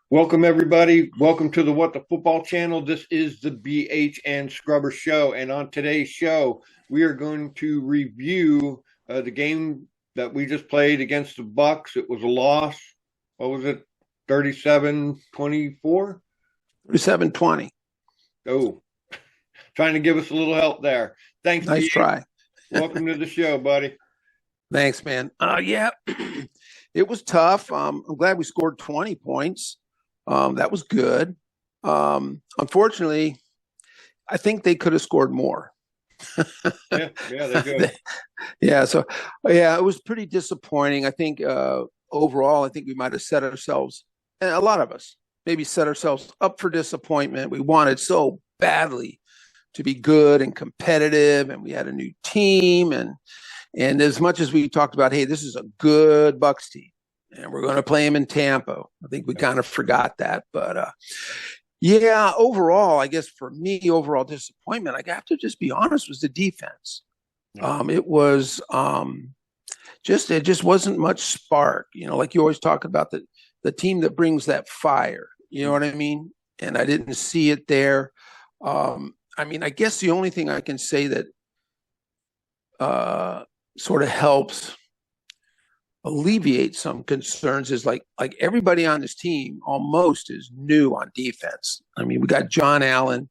Welcome, everybody. Welcome to the What the Football channel. This is the BH and Scrubber Show. And on today's show, we are going to review the game that we just played against the Bucs. It was a loss. What was it? 37-24? 37-20. Oh, trying to give us a little help there. Thanks, Nice BH. try. Welcome to the show, buddy. Thanks, man. Yeah, it was tough. I'm glad we scored 20 points. That was good. Unfortunately, I think they could have scored more. Yeah, they did. It was pretty disappointing. I think overall, I think we might have set ourselves, and a lot of us, maybe set ourselves up for disappointment. We wanted so badly to be good and competitive, and we had a new team, and as much as we talked about, hey, this is a good Bucs team, and we're going to play them in Tampa. I think we kind of forgot that. But overall, I guess for me, overall disappointment, I have to just be honest, was the defense. It was it just wasn't much spark. Like you always talk about the team that brings that fire. You know what I mean? And I didn't see it there. I guess the only thing I can say that sort of helps alleviate some concerns is like everybody on this team almost is new on defense. We got John Allen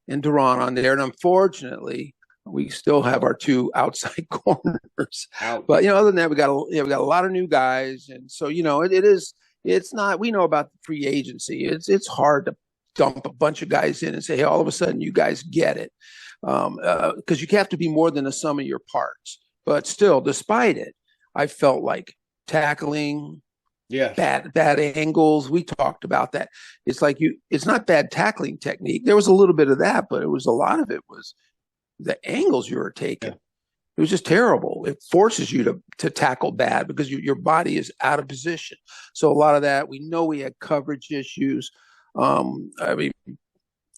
and Duran on there, and unfortunately, we still have our two outside corners. Out. But other than that, we got a lot of new guys, and so it's not. We know about the free agency. It's hard to dump a bunch of guys in and say, hey, all of a sudden you guys get it, because you have to be more than the sum of your parts. But still, despite it, I felt like tackling, bad angles. We talked about that. It's not bad tackling technique. There was a little bit of that, but a lot of it was the angles you were taking. Yeah. It was just terrible. It forces you to tackle bad because your body is out of position. So a lot of that, we know we had coverage issues. Poor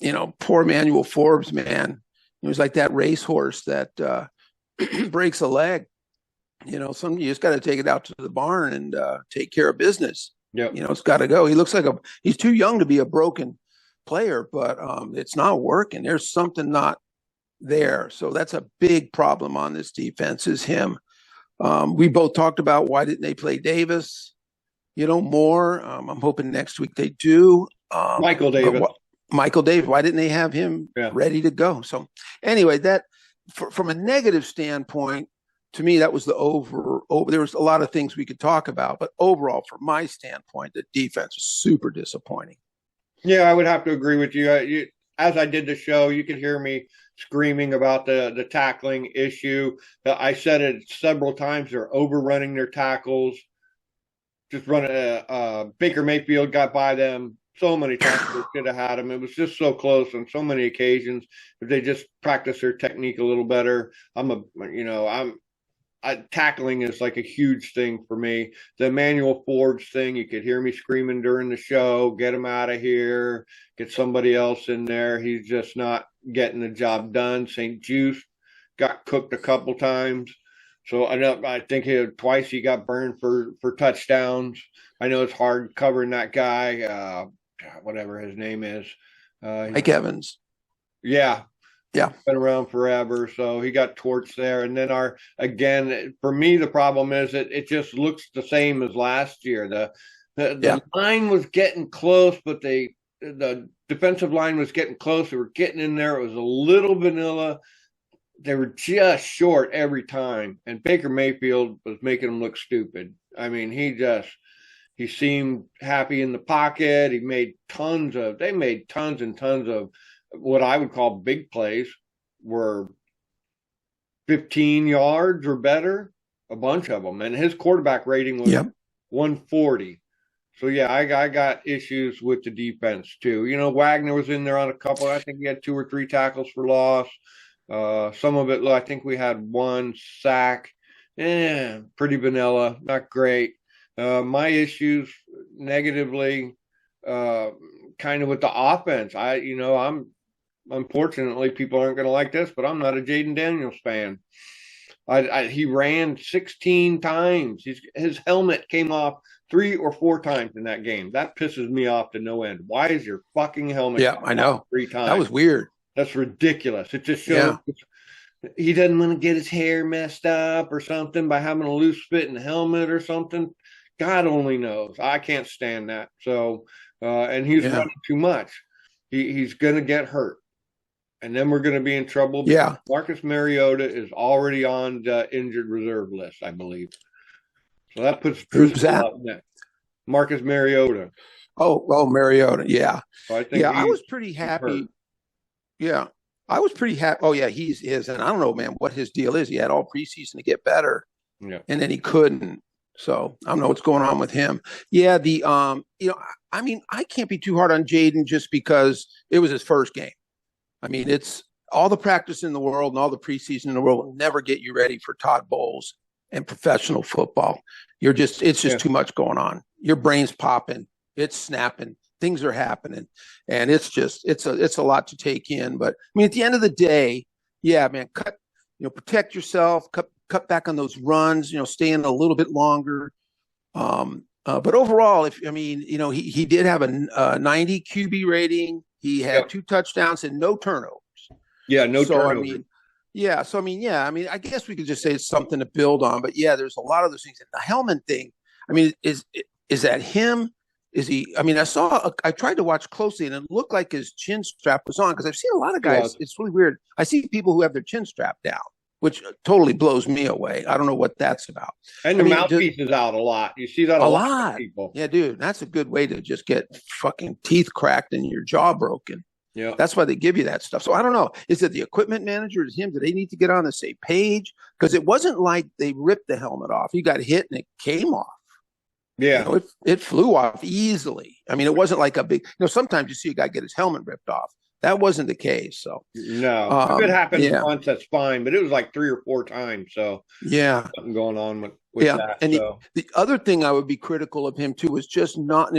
Manuel Forbes, man. It was like that racehorse that breaks a leg. You just got to take it out to the barn and take care of business. Yeah. It's got to go. He looks like he's too young to be a broken player, but it's not working. There's something not there. So that's a big problem on this defense is him. We both talked about why didn't they play Davis, more. I'm hoping next week they do. Michael Davis. Why didn't they have him ready to go? So anyway, that from a negative standpoint, to me, that was the over. There was a lot of things we could talk about, but overall, from my standpoint, the defense was super disappointing. Yeah, I would have to agree with you. As I did the show, you could hear me screaming about the tackling issue. I said it several times. They're overrunning their tackles. Just running. Baker Mayfield got by them so many times. They should have had him. It was just so close on so many occasions. If they just practice their technique a little better, tackling is like a huge thing for me. The Emmanuel Forbes thing, you could hear me screaming during the show, get him out of here, get somebody else in there. He's just not getting the job done. St. Juice got cooked a couple times. So I think twice he got burned for touchdowns. I know it's hard covering that guy, whatever his name is. Mike Evans. Yeah. Yeah. Been around forever. So he got torched there. And then for me, the problem is it just looks the same as last year. The line was getting close, but the defensive line was getting close. They were getting in there. It was a little vanilla. They were just short every time. And Baker Mayfield was making them look stupid. He seemed happy in the pocket. They made tons and tons of what I would call big plays, were 15 yards or better, a bunch of them. And his quarterback rating was 140. So, I got issues with the defense, too. Wagner was in there on a couple. I think he had 2 or 3 tackles for loss. Some of it, I think we had 1 sack. Pretty vanilla, not great. My issues negatively kind of with the offense. Unfortunately, people aren't going to like this, but I'm not a Jaden Daniels fan. He ran 16 times. His helmet came off 3 or 4 times in that game. That pisses me off to no end. Why is your fucking helmet? Yeah, I know. 3 times. That was weird. That's ridiculous. It just shows he doesn't want to get his hair messed up or something by having a loose fitting helmet or something. God only knows. I can't stand that. So, and he's running too much. He's going to get hurt. And then we're going to be in trouble. Yeah. Marcus Mariota is already on the injured reserve list, I believe. So that puts Driscoll up next. Marcus Mariota. Oh, Mariota. Yeah. So I think I was pretty happy. Hurt. Yeah. I was pretty happy. Oh, yeah, he is. And I don't know, man, what his deal is. He had all preseason to get better. Yeah. And then he couldn't. So I don't know what's going on with him. Yeah. I mean, I can't be too hard on Jaden just because it was his first game. I mean, it's all the practice in the world and all the preseason in the world will never get you ready for Todd Bowles and professional football. It's just too much going on. Your brain's popping, it's snapping, things are happening, and it's a lot to take in. But I mean, at the end of the day, yeah, man, protect yourself, cut back on those runs, stay in a little bit longer. But overall, he did have a 90 QB rating. He had 2 touchdowns and no turnovers. Yeah, no turnovers. I guess we could just say it's something to build on. But yeah, there's a lot of those things. And the helmet thing, I mean, is that him? Is he? I mean, I tried to watch closely, and it looked like his chin strap was on because I've seen a lot of guys. It's really weird. I see people who have their chin strap down, which totally blows me away. I don't know what that's about. And the mouthpiece is out a lot. You see that a lot of people. Yeah, dude, that's a good way to just get fucking teeth cracked and your jaw broken. Yeah, that's why they give you that stuff. So I don't know. Is it the equipment manager? Is him? Do they need to get on the same page? Because it wasn't like they ripped the helmet off. He got hit and it came off. Yeah, it flew off easily. I mean, it wasn't like a big. Sometimes you see a guy get his helmet ripped off. That wasn't the case. So no, if it happens once, that's fine. But it was like 3 or 4 times. So something going on with that. And the other thing I would be critical of him too is just not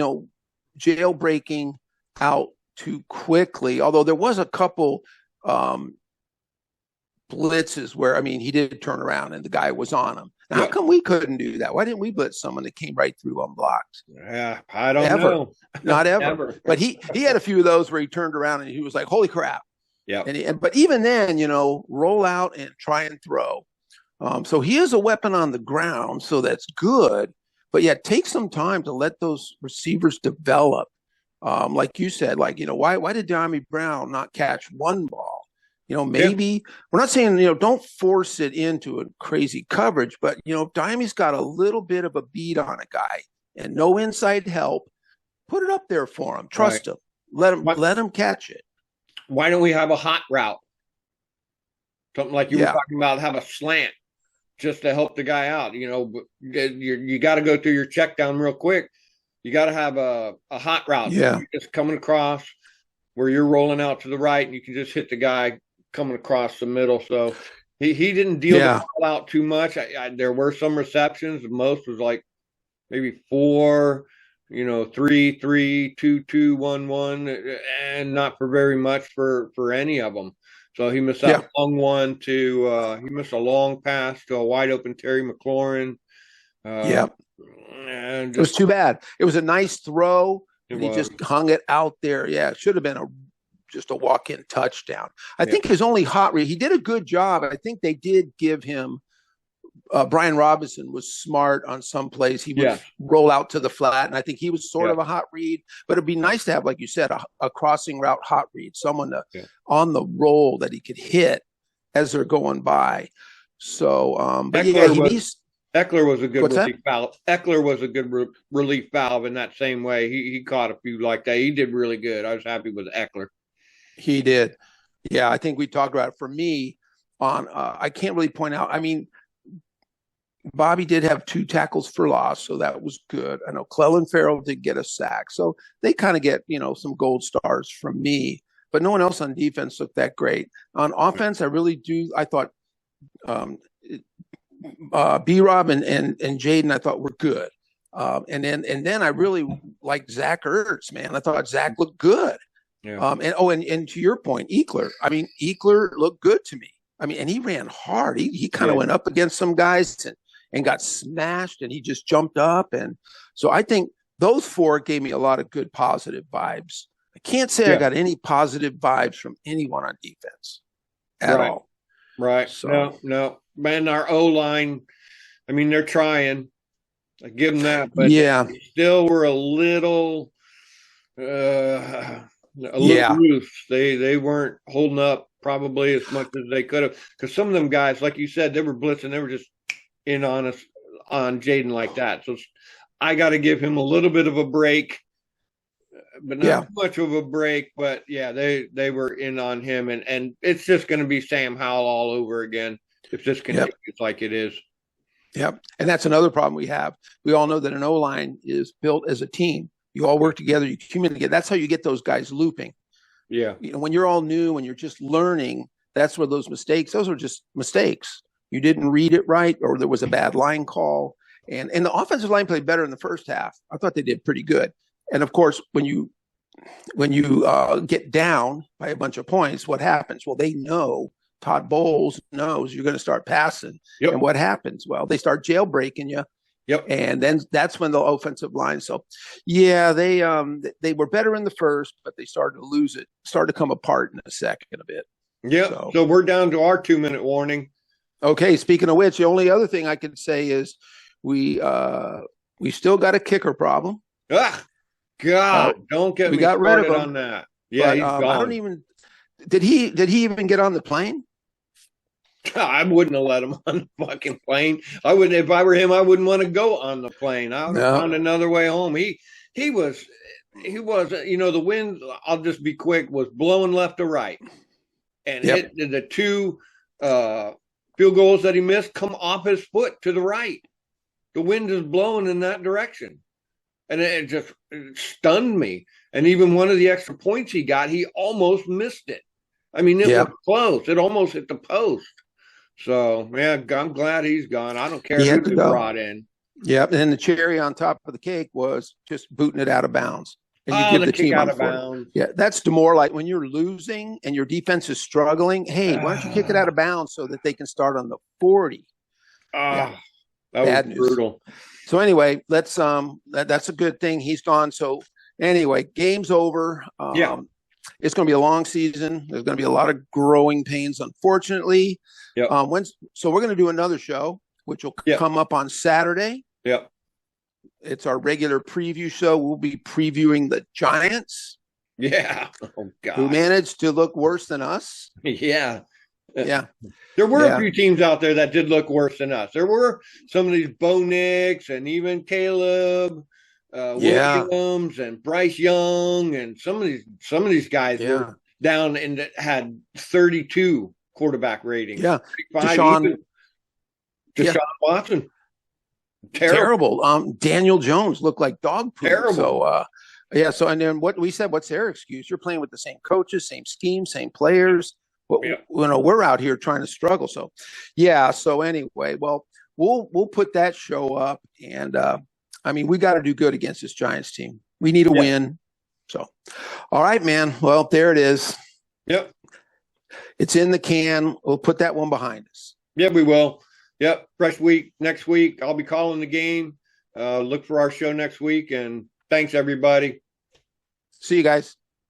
jailbreaking out too quickly. Although there was a couple blitzes where he did turn around and the guy was on him. Now, how come we couldn't do that? Why didn't we blitz someone that came right through unblocked? Yeah, I don't know. Not ever. But he had a few of those where he turned around and he was like, "Holy crap!" Yeah. But even then, roll out and try and throw. So he is a weapon on the ground, so that's good. But yeah, take some time to let those receivers develop. Like you said, why did Diami Brown not catch one ball? Maybe we're not saying, don't force it into a crazy coverage, but, Diami's got a little bit of a beat on a guy and no inside help. Put it up there for him. Trust him. Let him catch it. Why don't we have a hot route? Something like you were talking about, have a slant just to help the guy out. You got to go through your check down real quick. You got to have a hot route. Yeah. You're just coming across where you're rolling out to the right and you can just hit the guy coming across the middle. So he didn't deal the ball out too much. There were some receptions. Most was like maybe 4, 3, 3, 2, 2, 1, 1, and not for very much for any of them. So he missed that long one to he missed a long pass to a wide open Terry McLaurin. And it was too bad. It was a nice throw. And he just hung it out there. Yeah, it should have been just a walk-in touchdown. I think his only hot read, he did a good job. I think they did give him Brian Robinson was smart on some plays. He would roll out to the flat, and I think he was sort of a hot read. But it'd be nice to have, like you said, a crossing route hot read, someone on the roll that he could hit as they're going by. So, Eckler was a good relief valve. Eckler was a good relief valve in that same way. He caught a few like that. He did really good. I was happy with Eckler. He did. Yeah, I think we talked about it. For me, I can't really point out. I mean, Bobby did have 2 tackles for loss, so that was good. I know Clellan Ferrell did get a sack. So they kind of get, some gold stars from me. But no one else on defense looked that great. On offense, I thought B-Rob and Jaden, I thought were good. And then I really liked Zach Ertz, man. I thought Zach looked good. Yeah. And to your point, Eckler. I mean, Eckler looked good to me. I mean, and he ran hard. He kind of went up against some guys and got smashed, and he just jumped up. And so I think those four gave me a lot of good positive vibes. I can't say I got any positive vibes from anyone on defense at all. Right. So. No. Man, our O-line, I mean, they're trying. I give them that, but they still were a little loose. They weren't holding up probably as much as they could have, because some of them guys, like you said, they were blitzing. They were just in on us, on Jaden like that. So I got to give him a little bit of a break, but not too much of a break. But yeah, they were in on him, and it's just going to be Sam Howell all over again if this continues like it is. Yep. And that's another problem we have. We all know that an O-line is built as a team. You all work together, you communicate. That's how you get those guys looping. Yeah. You know, when you're all new, when you're just learning, that's where those are just mistakes. You didn't read it right, or there was a bad line call. And the offensive line played better in the first half. I thought they did pretty good. And of course, when you get down by a bunch of points, what happens? Well, they know, Todd Bowles knows you're going to start passing. Yep. And what happens? Well, they start jailbreaking you. Yep. And then that's when the offensive line. So, yeah, they were better in the first, but they started to lose it, started to come apart in the second a bit. Yeah. So we're down to our 2-minute warning. Okay. Speaking of which, the only other thing I could say is we still got a kicker problem. Ah, God, don't get me started rid of him on that. Yeah, but, he's gone. I don't even. Did he even get on the plane? I wouldn't have let him on the fucking plane. I wouldn't, if I were him, I wouldn't want to go on the plane. I would have found another way home. He was, you know, the wind, I'll just be quick, was blowing left to right. And hit the two field goals that he missed come off his foot to the right. The wind is blowing in that direction. And it just stunned me. And even one of the extra points he got, he almost missed it. I mean, it was close. It almost hit the post. So, yeah, I'm glad he's gone. I don't care who they brought in. Yeah, and the cherry on top of the cake was just booting it out of bounds. And you give the team out of bounds. Yeah, that's demoralizing. When you're losing and your defense is struggling, hey, why don't you kick it out of bounds so that they can start on the 40? That was brutal. So anyway, that's a good thing. He's gone. So anyway, game's over. It's going to be a long season. There's going to be a lot of growing pains, unfortunately. Yep. So we're going to do another show, which will come up on Saturday. Yep. It's our regular preview show. We'll be previewing the Giants. Yeah. Oh, God. Who managed to look worse than us. Yeah. Yeah. There were a few teams out there that did look worse than us. There were some of these Bo Nix and even Caleb Williams and Bryce Young, and some of these guys were down and had 32 quarterback ratings. Yeah. Deshaun Watson. Terrible. Daniel Jones looked like dog poop. Terrible. So so and then what we said, what's their excuse? You're playing with the same coaches, same scheme, same players. Well, you know, we're out here trying to struggle. So, so anyway, well, we'll put that show up, and I mean, we got to do good against this Giants team. We need a win. So, all right, man. Well, there it is. Yep. It's in the can. We'll put that one behind us. Yeah, we will. Yep. Fresh week next week. I'll be calling the game. Look for our show next week, and thanks everybody. See you guys.